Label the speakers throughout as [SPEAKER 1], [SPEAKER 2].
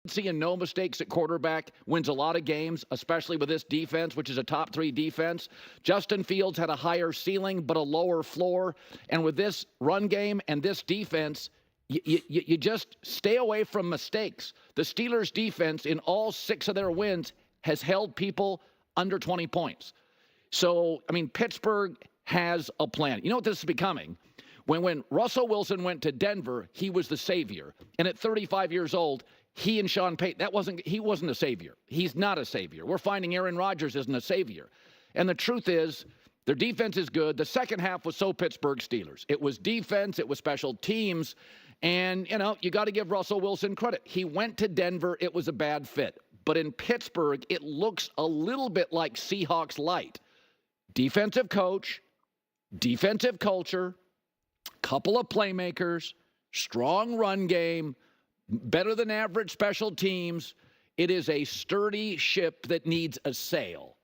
[SPEAKER 1] and no mistakes at quarterback wins a lot of games, especially with this defense, which is a top 3 defense. Justin Fields had a higher ceiling but a lower floor. And with this run game and this defense, you just stay away from mistakes. The Steelers' defense in all 6 of their wins has held people under 20 points. So, I mean, Pittsburgh has a plan. You know what this is becoming? When Russell Wilson went to Denver, he was the savior. And at 35 years old, he and Sean Payton, he wasn't a savior. He's not a savior. We're finding Aaron Rodgers isn't a savior. And the truth is, their defense is good. The second half was so Pittsburgh Steelers. It was defense. It was special teams. And, you got to give Russell Wilson credit. He went to Denver. It was a bad fit. But in Pittsburgh, it looks a little bit like Seahawks light. Defensive coach, defensive culture, couple of playmakers, strong run game, better than average special teams. It is a sturdy ship that needs a sail.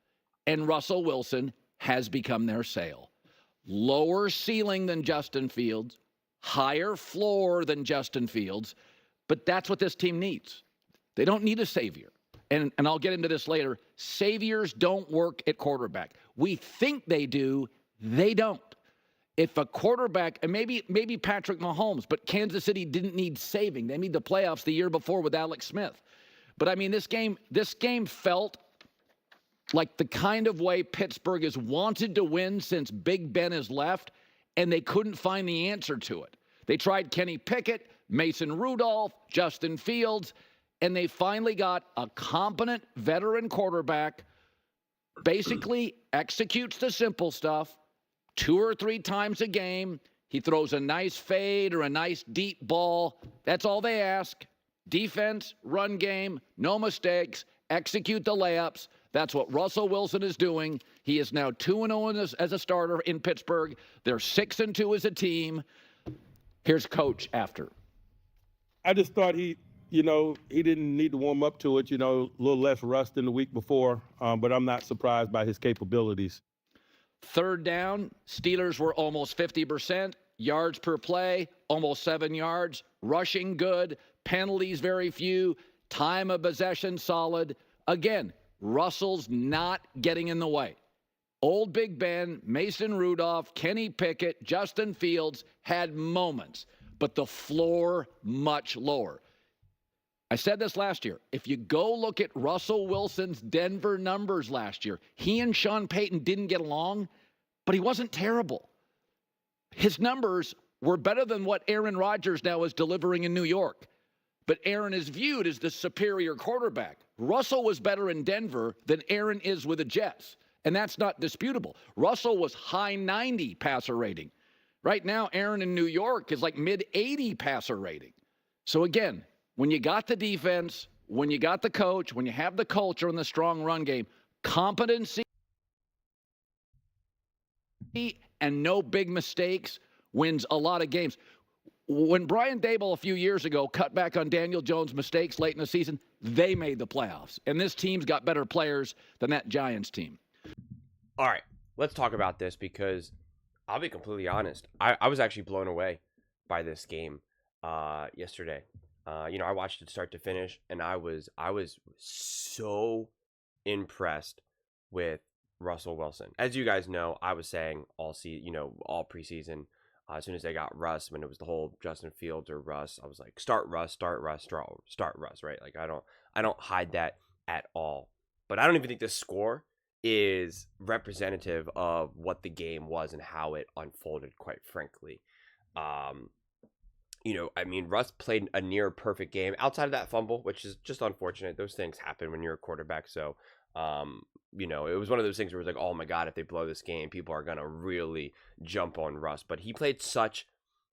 [SPEAKER 1] And Russell Wilson has become their sail. Lower ceiling than Justin Fields, higher floor than Justin Fields, but that's what this team needs. They don't need a savior. And I'll get into this later. Saviors don't work at quarterback. We think they do. They don't. If a quarterback, and maybe Patrick Mahomes, but Kansas City didn't need saving. They made the playoffs the year before with Alex Smith. But I mean, this game felt like the kind of way Pittsburgh has wanted to win since Big Ben has left, and they couldn't find the answer to it. They tried Kenny Pickett, Mason Rudolph, Justin Fields, and they finally got a competent veteran quarterback, basically executes the simple stuff, 2 or 3 times a game. He throws a nice fade or a nice deep ball. That's all they ask. Defense, run game, no mistakes, execute the layups. That's what Russell Wilson is doing. He is now 2-0 as a starter in Pittsburgh. They're 6-2 as a team. Here's Coach after.
[SPEAKER 2] I just thought he didn't need to warm up to it, a little less rust than the week before, but I'm not surprised by his capabilities.
[SPEAKER 1] Third down, Steelers were almost 50%. Yards per play, almost 7 yards. Rushing good. Penalties very few. Time of possession solid. Again, Russell's not getting in the way. Old Big Ben, Mason Rudolph, Kenny Pickett, Justin Fields had moments, but the floor much lower. I said this last year. If you go look at Russell Wilson's Denver numbers last year, he and Sean Payton didn't get along, but he wasn't terrible. His numbers were better than what Aaron Rodgers now is delivering in New York. But Aaron is viewed as the superior quarterback. Russell was better in Denver than Aaron is with the Jets, and that's not disputable. Russell was high 90 passer rating. Right now, Aaron in New York is like mid-80 passer rating. So again, when you got the defense, when you got the coach, when you have the culture and the strong run game, competency and no big mistakes wins a lot of games. When Brian Daboll a few years ago cut back on Daniel Jones' mistakes late in the season, they made the playoffs. And this team's got better players than that Giants team.
[SPEAKER 3] All right, let's talk about this because I'll be completely honest. I was actually blown away by this game yesterday. I watched it start to finish, and I was so impressed with Russell Wilson. As you guys know, I was saying all preseason, as soon as they got Russ, when it was the whole Justin Fields or Russ, I was like, start Russ, right? Like I don't hide that at all. But I don't even think the score is representative of what the game was and how it unfolded, quite frankly. Russ played a near perfect game outside of that fumble, which is just unfortunate. Those things happen when you're a quarterback. So, it was one of those things where it was like, oh my God, if they blow this game, people are going to really jump on Russ. But he played such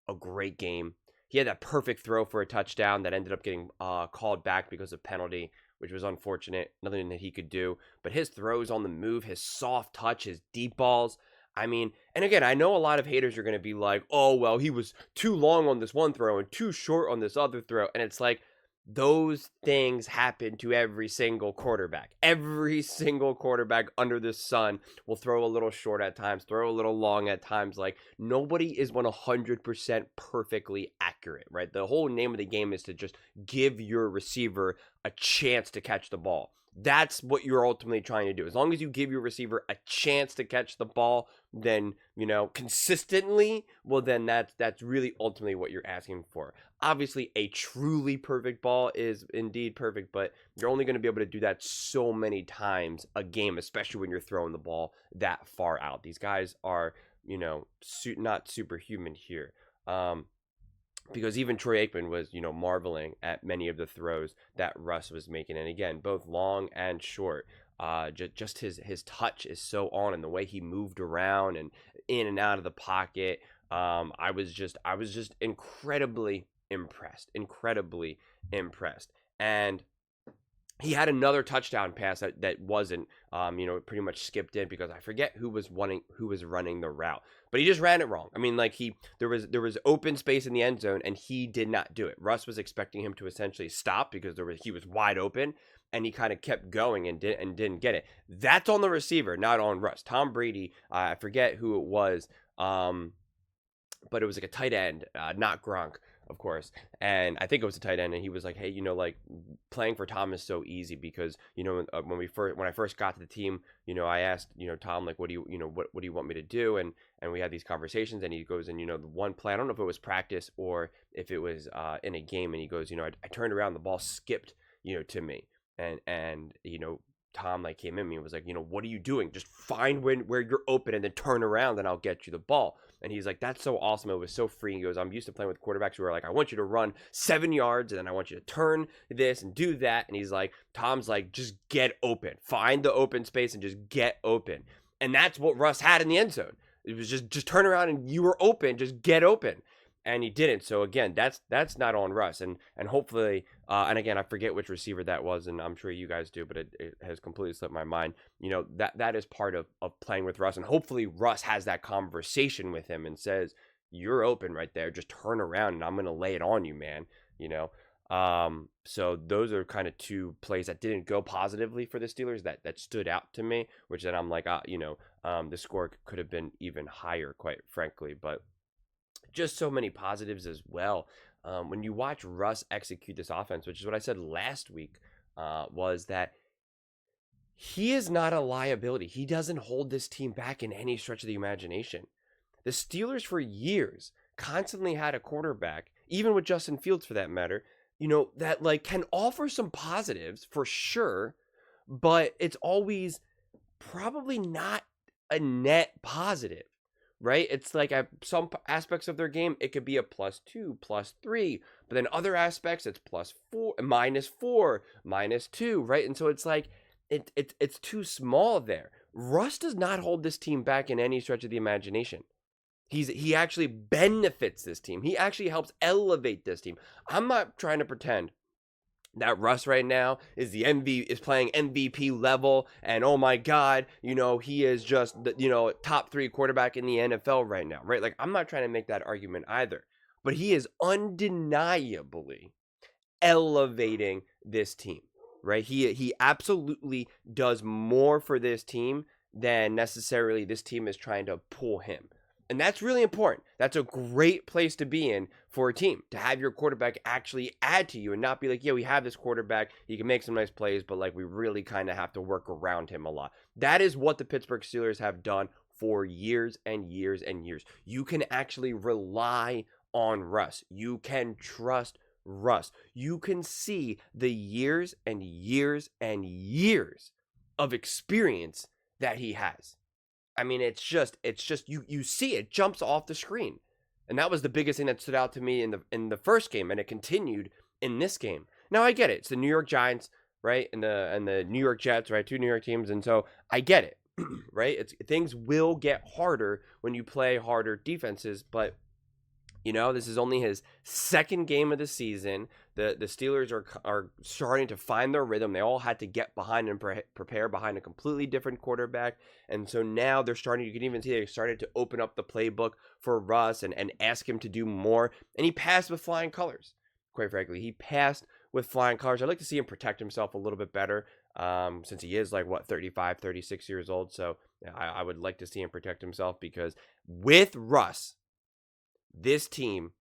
[SPEAKER 3] a great game. He had that perfect throw for a touchdown that ended up getting called back because of penalty, which was unfortunate. Nothing that he could do. But his throws on the move, his soft touch, his deep balls. I mean, and again, I know a lot of haters are going to be like, oh, well, he was too long on this one throw and too short on this other throw. And it's like, Those things happen to every single quarterback. Every single quarterback under the sun will throw a little short at times, throw a little long at times. Like, nobody is 100% perfectly accurate, right? The whole name of the game is to just give your receiver a chance to catch the ball. That's what you're ultimately trying to do. As long as you give your receiver a chance to catch the ball, then, consistently, well, then that's really ultimately what you're asking for. Obviously, a truly perfect ball is indeed perfect, but you're only going to be able to do that so many times a game, especially when you're throwing the ball that far out. These guys are, not superhuman here. Because even Troy Aikman was, marveling at many of the throws that Russ was making. And again, both long and short. Just his touch is so on, and the way he moved around and in and out of the pocket. I was just incredibly impressed. And he had another touchdown pass that wasn't, pretty much skipped in because I forget who was running the route, but he just ran it wrong. I mean, like there was open space in the end zone and he did not do it. Russ was expecting him to essentially stop because he was wide open, and he kind of kept going and didn't get it. That's on the receiver, not on Russ. Tom Brady, I forget who it was, but it was like a tight end, not Gronk, of course. And I think it was a tight end, and he was like, hey, playing for Tom is so easy because, when I first got to the team, I asked, Tom, like, what do you want me to do? And we had these conversations, and he goes, and, the one play, I don't know if it was practice or if it was in a game, and he goes, I turned around, the ball skipped, to me. And Tom like came in me and was like, what are you doing? Just find where you're open and then turn around and I'll get you the ball. And he's like, that's so awesome. It was so free. He goes, I'm used to playing with quarterbacks who are like, I want you to run 7 yards and then I want you to turn this and do that. And he's like, Tom's like, just get open. Find the open space and just get open. And that's what Russ had in the end zone. It was just turn around and you were open, just get open. And he didn't. So again, that's not on Russ. And hopefully, and again, I forget which receiver that was, and I'm sure you guys do, but it has completely slipped my mind. That is part of playing with Russ. And hopefully Russ has that conversation with him and says, you're open right there. Just turn around and I'm going to lay it on you, man. So those are kind of two plays that didn't go positively for the Steelers that stood out to me, which then I'm like, the score could have been even higher, quite frankly, but just so many positives as well. When you watch Russ execute this offense, which is what I said last week, was that he is not a liability. He doesn't hold this team back in any stretch of the imagination. The Steelers for years constantly had a quarterback, even with Justin Fields for that matter, that like can offer some positives for sure, but it's always probably not a net positive. Right? It's like some aspects of their game, it could be a +2, +3, but then other aspects, it's +4, -4, -2, right? And so it's like, it's too small there. Russ does not hold this team back in any stretch of the imagination. He actually benefits this team. He actually helps elevate this team. I'm not trying to pretend that Russ right now is playing MVP level, and oh my God, he is just the top 3 quarterback in the NFL right now, right? Like, I'm not trying to make that argument either, but he is undeniably elevating this team, right? He absolutely does more for this team than necessarily this team is trying to pull him. And that's really important. That's a great place to be in for a team, to have your quarterback actually add to you and not be like, yeah, we have this quarterback, he can make some nice plays, but like we really kind of have to work around him a lot. That is what the Pittsburgh Steelers have done for years and years and years. You can actually rely on Russ. You can trust Russ. You can see the years and years and years of experience that he has. I mean, it's just you see it jumps off the screen. And that was the biggest thing that stood out to me in the first game, and it continued in this game. Now I get it. It's the New York Giants, right? And the New York Jets, right? 2 New York teams, and so I get it. Right? Things will get harder when you play harder defenses, but this is only his second game of the season. The Steelers are starting to find their rhythm. They all had to get behind and prepare behind a completely different quarterback. And so now you can even see they started to open up the playbook for Russ and ask him to do more. And he passed with flying colors, quite frankly. He passed with flying colors. I'd like to see him protect himself a little bit better, since he is like, what, 35, 36 years old. So I would like to see him protect himself, because with Russ, this team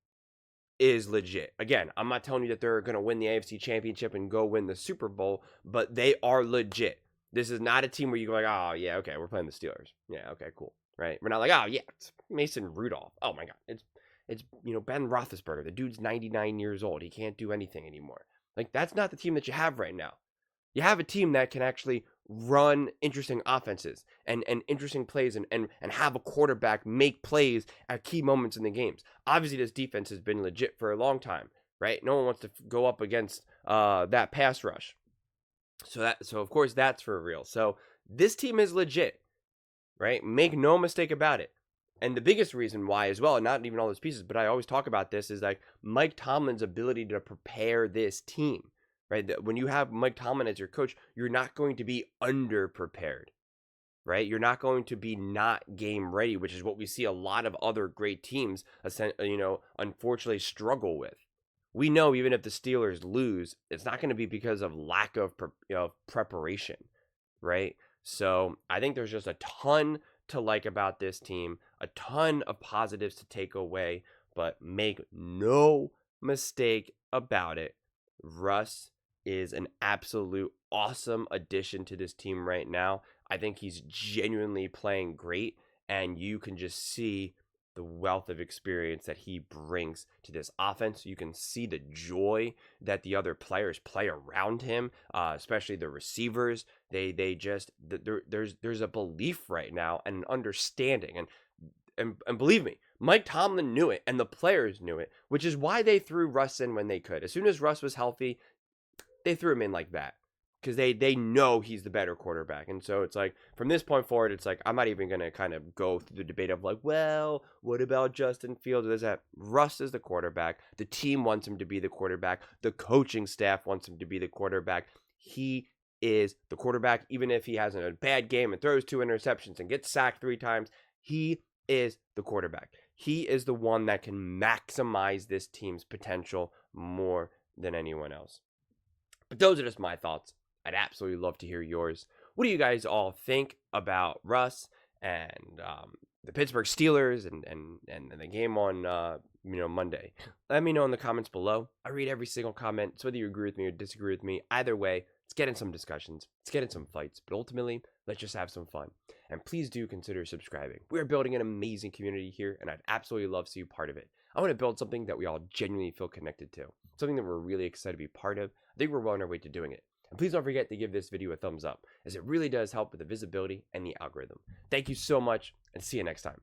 [SPEAKER 3] is legit. Again, I'm not telling you that they're going to win the AFC Championship and go win the Super Bowl, but they are legit. This is not a team where you go like, oh, yeah, okay, we're playing the Steelers. Yeah, okay, cool. Right? We're not like, oh, yeah, it's Mason Rudolph. Oh, my God. It's Ben Roethlisberger. The dude's 99 years old. He can't do anything anymore. Like, that's not the team that you have right now. You have a team that can actually run interesting offenses and interesting plays and have a quarterback make plays at key moments in the games. Obviously, this defense has been legit for a long time, right? No one wants to go up against that pass rush. So of course that's for real. So this team is legit, right? Make no mistake about it. And the biggest reason why as well, not even all those pieces, but I always talk about this, is like Mike Tomlin's ability to prepare this team. Right? When you have Mike Tomlin as your coach, you're not going to be underprepared, right? You're not going to be not game ready, which is what we see a lot of other great teams, unfortunately struggle with. We know even if the Steelers lose, it's not going to be because of lack of preparation, right? So I think there's just a ton to like about this team, a ton of positives to take away, but make no mistake about it, Russ is an absolute awesome addition to this team right now. I think he's genuinely playing great, and you can just see the wealth of experience that he brings to this offense. You can see the joy that the other players play around him, especially the receivers. There's a belief right now and an understanding, and believe me, Mike Tomlin knew it, and the players knew it, which is why they threw Russ in when they could. As soon as Russ was healthy, they threw him in like that, because they know he's the better quarterback. And so it's like, from this point forward, it's like, I'm not even going to kind of go through the debate of like, well, what about Justin Fields? There's that. Russ is the quarterback. The team wants him to be the quarterback. The coaching staff wants him to be the quarterback. He is the quarterback, even if he has a bad game and throws 2 interceptions and gets sacked 3 times. He is the quarterback. He is the one that can maximize this team's potential more than anyone else. But those are just my thoughts. I'd absolutely love to hear yours. What do you guys all think about Russ and the Pittsburgh Steelers and the game on Monday? Let me know in the comments below. I read every single comment, so whether you agree with me or disagree with me, either way, let's get in some discussions. Let's get in some fights. But ultimately, let's just have some fun. And please do consider subscribing. We're building an amazing community here, and I'd absolutely love to see you part of it. I want to build something that we all genuinely feel connected to, something that we're really excited to be part of. I think we're well on our way to doing it. And please don't forget to give this video a thumbs up, as it really does help with the visibility and the algorithm. Thank you so much, and see you next time.